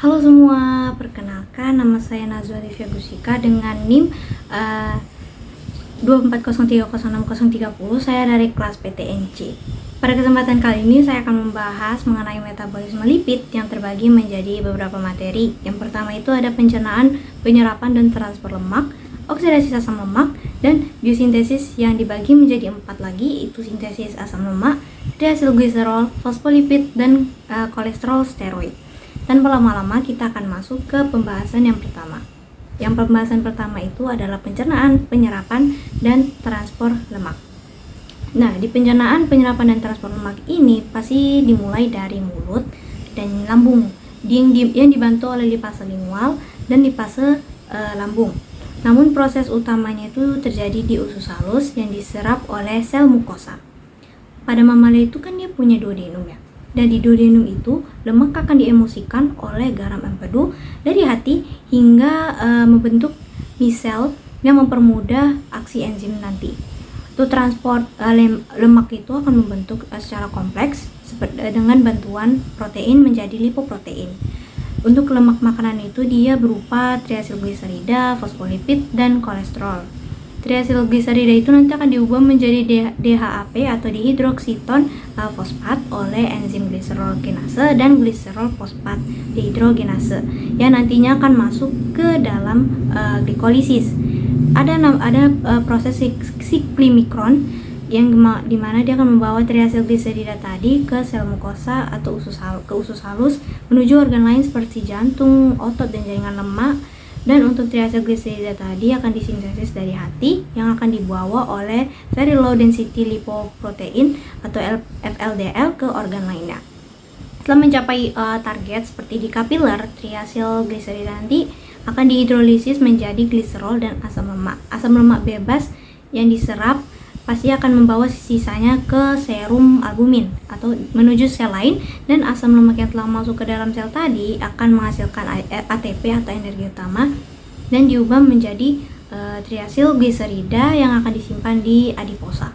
Halo semua, perkenalkan nama saya Nazwa Livia Gusika dengan NIM 240306030. Saya dari kelas PTNC. Pada kesempatan kali ini saya akan membahas mengenai metabolisme lipid yang terbagi menjadi beberapa materi. Yang pertama itu ada pencernaan, penyerapan dan transfer lemak, oksidasi asam lemak, dan biosintesis yang dibagi menjadi 4 lagi, itu sintesis asam lemak, triasilgliserol, fosfolipid, dan kolesterol steroid. Tanpa lama-lama kita akan masuk ke pembahasan yang pertama. Yang pembahasan pertama itu adalah pencernaan, penyerapan, dan transport lemak. Nah, di pencernaan, penyerapan, dan transport lemak ini pasti dimulai dari mulut dan lambung yang dibantu oleh lipase lingual dan lipase lambung. Namun proses utamanya itu terjadi di usus halus yang diserap oleh sel mukosa. Pada mamalia itu kan dia punya duodenum ya. Dan di duodenum itu lemak akan diemulsikan oleh garam empedu dari hati hingga membentuk misel yang mempermudah aksi enzim nanti. Untuk transport lemak itu akan membentuk secara kompleks dengan bantuan protein menjadi lipoprotein. Untuk lemak makanan itu dia berupa triasilgliserida, fosfolipid, dan kolesterol. Triasilgliserida itu nanti akan diubah menjadi DHAP atau dihidroksiton fosfat oleh enzim gliserol kinase dan gliserol fosfat dehidrogenase yang nantinya akan masuk ke dalam glikolisis. Ada proses siklimikron yang dimana dia akan membawa triasilgliserida tadi ke sel mukosa atau usus halus menuju organ lain seperti jantung, otot, dan jaringan lemak. Dan untuk triasilgliserida tadi akan disintesis dari hati yang akan dibawa oleh very low density lipoprotein atau VLDL ke organ lainnya. Setelah mencapai target seperti di kapiler, triasilgliserida nanti akan dihidrolisis menjadi gliserol dan asam lemak. Asam lemak bebas yang diserap pasti akan membawa sisanya ke serum albumin atau menuju sel lain, dan asam lemak yang telah masuk ke dalam sel tadi akan menghasilkan ATP atau energi utama dan diubah menjadi triasilgliserida yang akan disimpan di adiposa.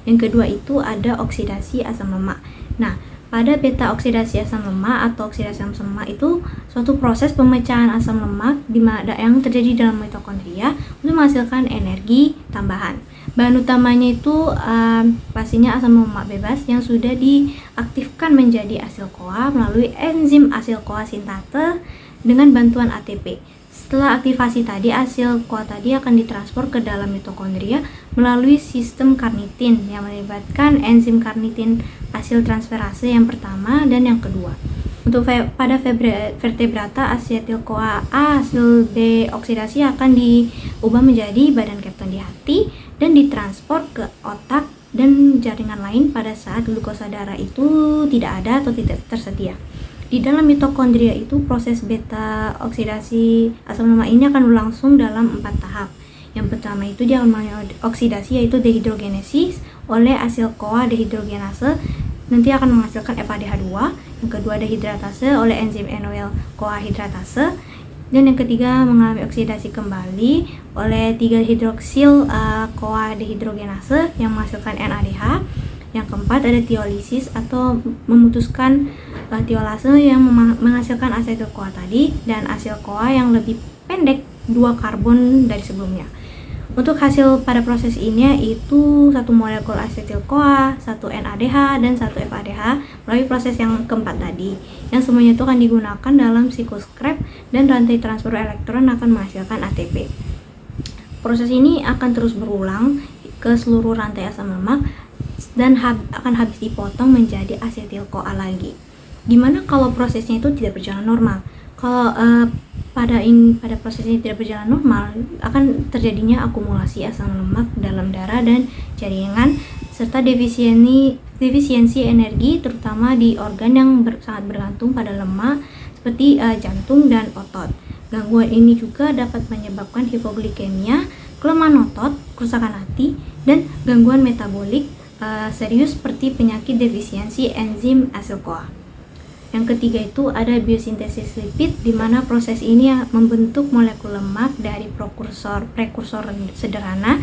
Yang kedua itu ada oksidasi asam lemak. Nah, pada beta oksidasi asam lemak atau oksidasi asam lemak itu suatu proses pemecahan asam lemak yang terjadi dalam mitokondria untuk menghasilkan energi tambahan. Bahan utamanya itu pastinya asam lemak bebas yang sudah diaktifkan menjadi asil-CoA melalui enzim asil-CoA sintase dengan bantuan ATP. Setelah aktivasi tadi, asil-CoA tadi akan ditransfer ke dalam mitokondria melalui sistem karnitin yang melibatkan enzim karnitin asil transferase yang pertama dan yang kedua. Untuk pada vertebrata, asetil-CoA hasil deoksidasi akan diubah menjadi badan ketoon di hati dan ditransport ke otak dan jaringan lain pada saat glukosa darah itu tidak ada atau tidak tersedia. Di dalam mitokondria itu proses beta oksidasi asam lemak ini akan berlangsung dalam 4 tahap. Yang pertama itu dia akan melalui oksidasi yaitu dehidrogenesis oleh asil-CoA dehidrogenase, nanti akan menghasilkan FADH2. Yang kedua dehidratase oleh enzim NOL-CoA hidratase, dan yang ketiga mengalami oksidasi kembali oleh 3-hidroksil CoA dehidrogenase yang menghasilkan NADH. Yang keempat ada tiolisis atau memutuskan tiolase yang menghasilkan asetil-CoA tadi dan asil-CoA yang lebih pendek 2 karbon dari sebelumnya. Untuk hasil pada proses ini yaitu 1 molekul asetil-CoA, 1 NADH, dan 1 FADH melalui proses yang keempat tadi, yang semuanya itu akan digunakan dalam siklus Krebs dan rantai transfer elektron akan menghasilkan ATP. Proses ini akan terus berulang ke seluruh rantai asam lemak dan akan habis dipotong menjadi asetil-CoA lagi. Gimana kalau prosesnya itu tidak berjalan normal? Kalau pada proses ini tidak berjalan normal, akan terjadinya akumulasi asam lemak dalam darah dan jaringan serta defisiensi energi terutama di organ yang sangat bergantung pada lemak seperti jantung dan otot. Gangguan ini juga dapat menyebabkan hipoglikemia, kelemahan otot, kerusakan hati, dan gangguan metabolik serius seperti penyakit defisiensi enzim asil-CoA. Yang ketiga itu ada biosintesis lipid, di mana proses ini membentuk molekul lemak dari prekursor sederhana,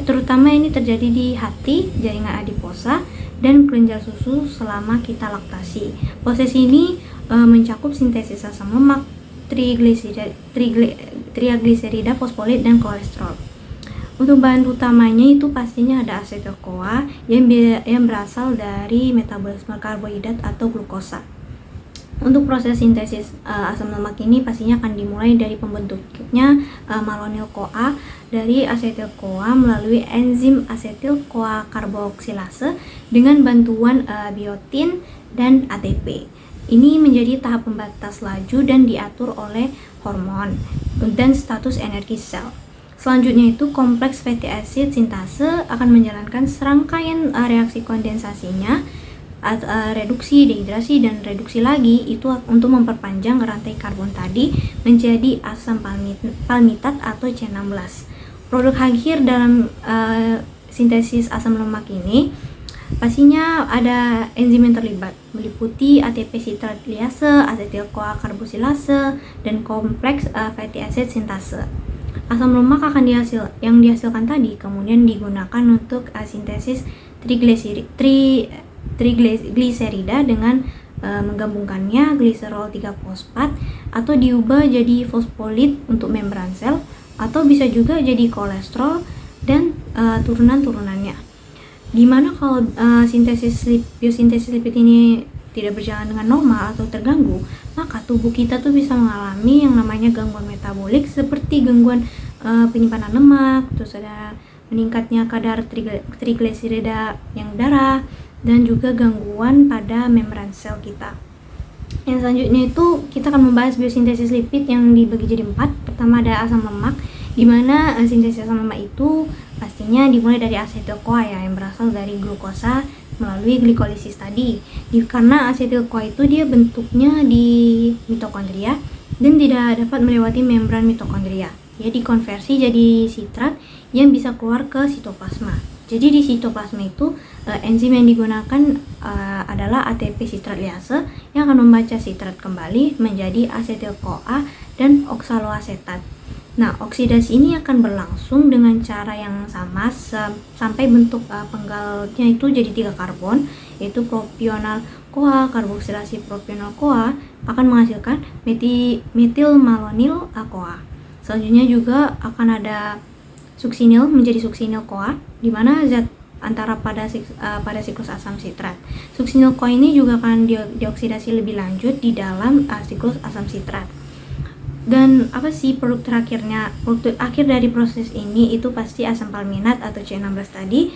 terutama ini terjadi di hati, jaringan adiposa, dan kelenjar susu selama kita laktasi. Proses ini mencakup sintesis asam lemak, trigliserida, fosfolit, dan kolesterol. Untuk bahan utamanya itu pastinya ada asetil-CoA yang berasal dari metabolisme karbohidrat atau glukosa. Untuk proses sintesis asam lemak ini pastinya akan dimulai dari pembentuknya malonyl-CoA dari asetil-CoA melalui enzim asetil-CoA karboksilase dengan bantuan biotin dan ATP. Ini menjadi tahap pembatas laju dan diatur oleh hormon dan status energi sel. Selanjutnya itu kompleks fatty acid sintase akan menjalankan serangkaian reaksi kondensasinya, reduksi, dehidrasi, dan reduksi lagi itu untuk memperpanjang rantai karbon tadi menjadi asam palmitat atau C16. Produk akhir dalam sintesis asam lemak ini pastinya ada enzim yang terlibat, meliputi ATP citraliase, asetil-CoA karboksilase, dan kompleks fatty acid sintase. Asam lemak yang dihasilkan tadi kemudian digunakan untuk sintesis trigliserida dengan menggabungkannya gliserol 3-fosfat atau diubah jadi fosfolit untuk membran sel, atau bisa juga jadi kolesterol dan turunan-turunannya. Dimana kalau biosintesis lipid ini tidak berjalan dengan normal atau terganggu, maka tubuh kita tuh bisa mengalami yang namanya gangguan metabolik seperti gangguan penyimpanan lemak, terus ada meningkatnya kadar trigliserida yang darah, dan juga gangguan pada membran sel kita. Yang selanjutnya itu kita akan membahas biosintesis lipid yang dibagi jadi 4. Pertama ada asam lemak, di mana sintesis asam lemak itu pastinya dimulai dari asetil-CoA yang berasal dari glukosa melalui glikolisis tadi. Karena asetil-CoA itu dia bentuknya di mitokondria dan tidak dapat melewati membran mitokondria. Dia dikonversi jadi sitrat yang bisa keluar ke sitoplasma. Jadi di sitoplasma itu enzim yang digunakan adalah ATP citraliase yang akan membaca sitrat kembali menjadi asetil-CoA dan oksaloasetat. Nah, oksidasi ini akan berlangsung dengan cara yang sama sampai bentuk penggalnya itu jadi 3 karbon, yaitu propional CoA, karboksilasi propional CoA akan menghasilkan metil malonyl CoA. Selanjutnya juga akan ada suksinil menjadi suksinil CoA, di mana zat antara pada siklus asam sitrat. Suksinil CoA ini juga akan dioksidasi lebih lanjut di dalam siklus asam sitrat. Dan apa sih produk akhir dari proses ini itu pasti asam palminat atau C16 tadi.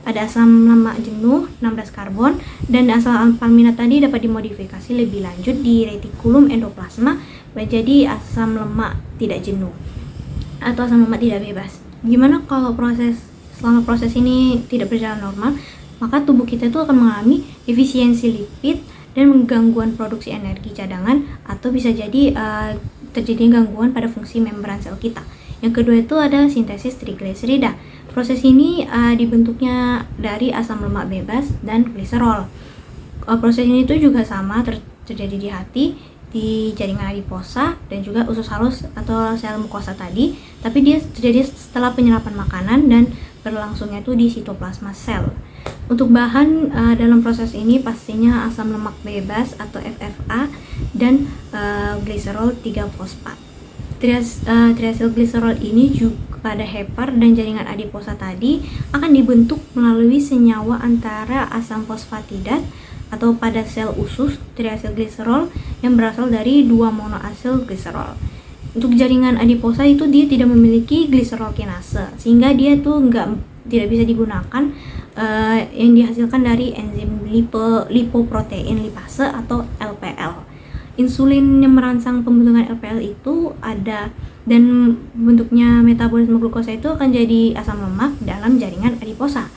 Ada asam lemak jenuh 16 karbon, dan asam palminat tadi dapat dimodifikasi lebih lanjut di retikulum endoplasma menjadi asam lemak tidak jenuh atau asam lemak tidak bebas. Gimana kalau selama proses ini tidak berjalan normal, maka tubuh kita itu akan mengalami efisiensi lipid dan gangguan produksi energi cadangan, atau bisa jadi terjadi gangguan pada fungsi membran sel kita. Yang kedua itu ada sintesis trigliserida. Proses ini dibentuknya dari asam lemak bebas dan gliserol. Proses ini tuh juga sama terjadi di hati, di jaringan adiposa, dan juga usus halus atau sel mukosa tadi, tapi dia terjadi setelah penyerapan makanan dan berlangsungnya itu di sitoplasma sel. Untuk bahan dalam proses ini pastinya asam lemak bebas atau FFA dan gliserol 3-fosfat. Triasilgliserol ini juga pada hepar dan jaringan adiposa tadi akan dibentuk melalui senyawa antara asam fosfatidat atau pada sel usus triasilgliserol yang berasal dari 2 monoasil gliserol. Untuk jaringan adiposa itu dia tidak memiliki gliserol kinase, sehingga dia tuh tidak bisa digunakan yang dihasilkan dari enzim lipoprotein lipase atau LPL. Insulin yang merangsang pembentukan LPL itu ada, dan bentuknya metabolisme glukosa itu akan jadi asam lemak dalam jaringan adiposa.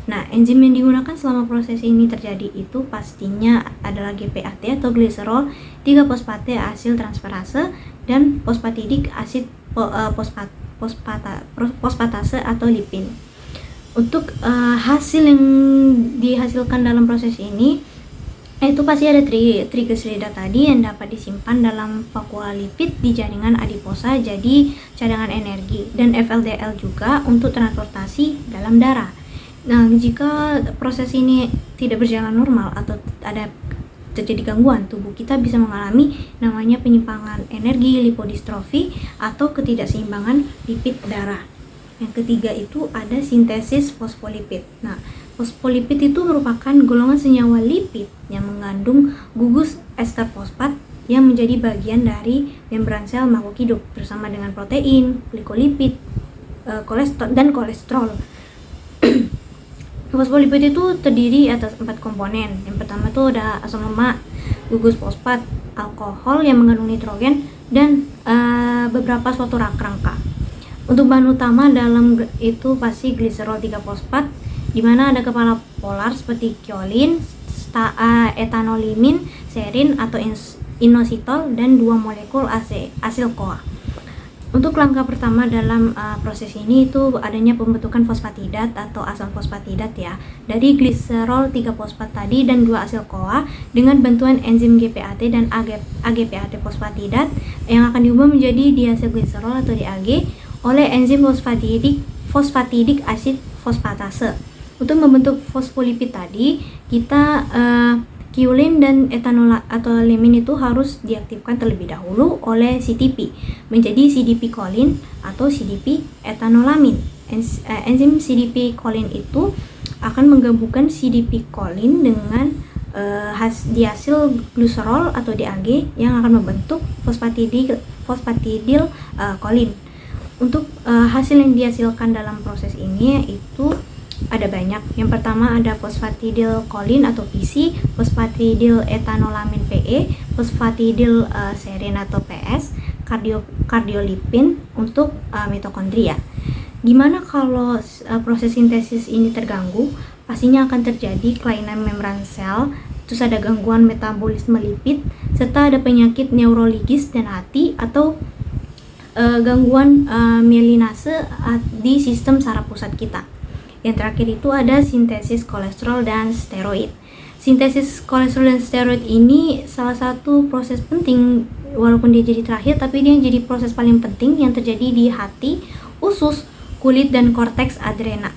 Nah, enzim yang digunakan selama proses ini terjadi itu pastinya adalah GPAT atau gliserol 3-fosfate asil transferase dan fosfatidik asid fosfatase atau lipin. Untuk hasil yang dihasilkan dalam proses ini itu pasti ada trigliserida tadi yang dapat disimpan dalam vakuola lipid di jaringan adiposa jadi cadangan energi, dan FLDL juga untuk transportasi dalam darah. Nah, jika proses ini tidak berjalan normal atau ada terjadi gangguan, tubuh kita bisa mengalami namanya penyimpangan energi lipodistrofi atau ketidakseimbangan lipid darah. Yang ketiga itu ada sintesis fosfolipid. Nah, fosfolipid itu merupakan golongan senyawa lipid yang mengandung gugus ester fosfat yang menjadi bagian dari membran sel makhluk hidup bersama dengan protein, glikolipid, kolesterol. Fosfolipid itu terdiri atas 4 komponen. Yang pertama itu ada asam lemak, gugus fosfat, alkohol yang mengandung nitrogen, dan beberapa suatu rangka. Untuk bahan utama dalam itu pasti gliserol 3-fosfat, di mana ada kepala polar seperti kiolin, etanolimin, serin atau inositol, dan 2 molekul asil CoA. Untuk langkah pertama dalam proses ini itu adanya pembentukan fosfatidat atau asam fosfatidat ya, dari gliserol 3-fosfat tadi dan 2 asil CoA dengan bantuan enzim GPAT dan AGPAT fosfatidat yang akan diubah menjadi diasilgliserol atau DAG oleh enzim fosfatidik asid fosfatase. Untuk membentuk fosfolipid tadi, kita kiolin dan etanolimin itu harus diaktifkan terlebih dahulu oleh CTP menjadi CDP kolin atau CDP etanolamin. Enzim CDP kolin itu akan menggabungkan CDP kolin dengan diasil gliserol atau DAG yang akan membentuk fosfatidil kolin. Untuk hasil yang dihasilkan dalam proses ini itu ada banyak. Yang pertama ada fosfatidil kolin atau PC, fosfatidil etanolamin PE, fosfatidil serin atau PS, kardiolipin untuk mitokondria. Gimana kalau proses sintesis ini terganggu? Pastinya akan terjadi kelainan membran sel, terus ada gangguan metabolisme lipid, serta ada penyakit neurologis dan hati atau gangguan mielinase di sistem saraf pusat kita. Yang terakhir itu ada sintesis kolesterol dan steroid. Sintesis kolesterol dan steroid ini salah satu proses penting, walaupun dia jadi terakhir, tapi dia jadi proses paling penting yang terjadi di hati, usus, kulit, dan korteks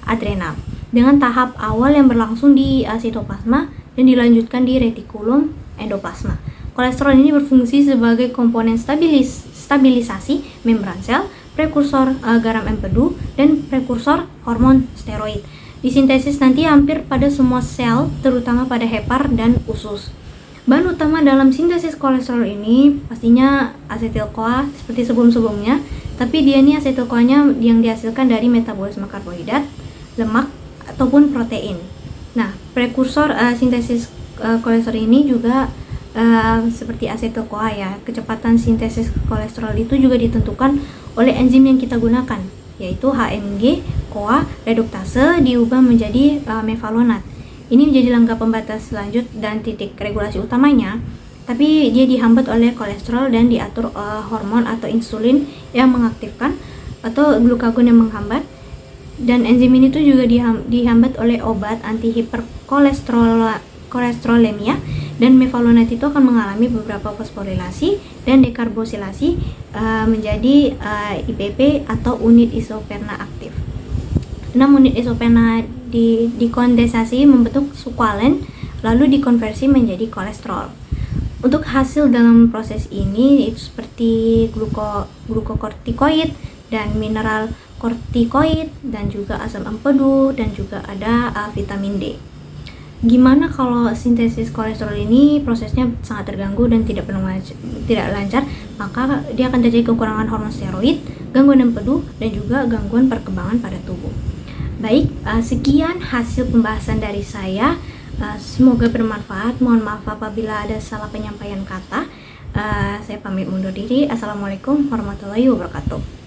adrenal. Dengan tahap awal yang berlangsung di sitoplasma dan dilanjutkan di retikulum endoplasma. Kolesterol ini berfungsi sebagai komponen stabilisasi membran sel, prekursor garam empedu, dan prekursor hormon steroid. Disintesis nanti hampir pada semua sel, terutama pada hepar dan usus. Bahan utama dalam sintesis kolesterol ini pastinya asetil-CoA seperti sebelum-sebelumnya, tapi dia ini asetil-CoA-nya yang dihasilkan dari metabolisme karbohidrat, lemak, ataupun protein. Nah, prekursor sintesis kolesterol ini juga seperti asetil-CoA ya. Kecepatan sintesis kolesterol itu juga ditentukan oleh enzim yang kita gunakan, yaitu HMG CoA reduktase diubah menjadi mevalonat. Ini menjadi langkah pembatas lanjut dan titik regulasi utamanya, tapi dia dihambat oleh kolesterol dan diatur hormon atau insulin yang mengaktifkan atau glukagon yang menghambat, dan enzim ini tuh juga dihambat oleh obat anti hiperkolesterolemia, dan mevalonat itu akan mengalami beberapa fosforilasi dan dekarbosilasi menjadi IPP atau unit isoperna aktif. 6 unit isoperna dikondensasi membentuk sukulen lalu dikonversi menjadi kolesterol. Untuk hasil dalam proses ini itu seperti glukokortikoid dan mineral kortikoid dan juga asam empedu dan juga ada vitamin D. Gimana kalau sintesis kolesterol ini prosesnya sangat terganggu dan tidak lancar, maka dia akan terjadi kekurangan hormon steroid, gangguan empedu, dan juga gangguan perkembangan pada tubuh. Baik, sekian hasil pembahasan dari saya. Semoga bermanfaat. Mohon maaf apabila ada salah penyampaian kata. Saya pamit mundur diri. Assalamualaikum warahmatullahi wabarakatuh.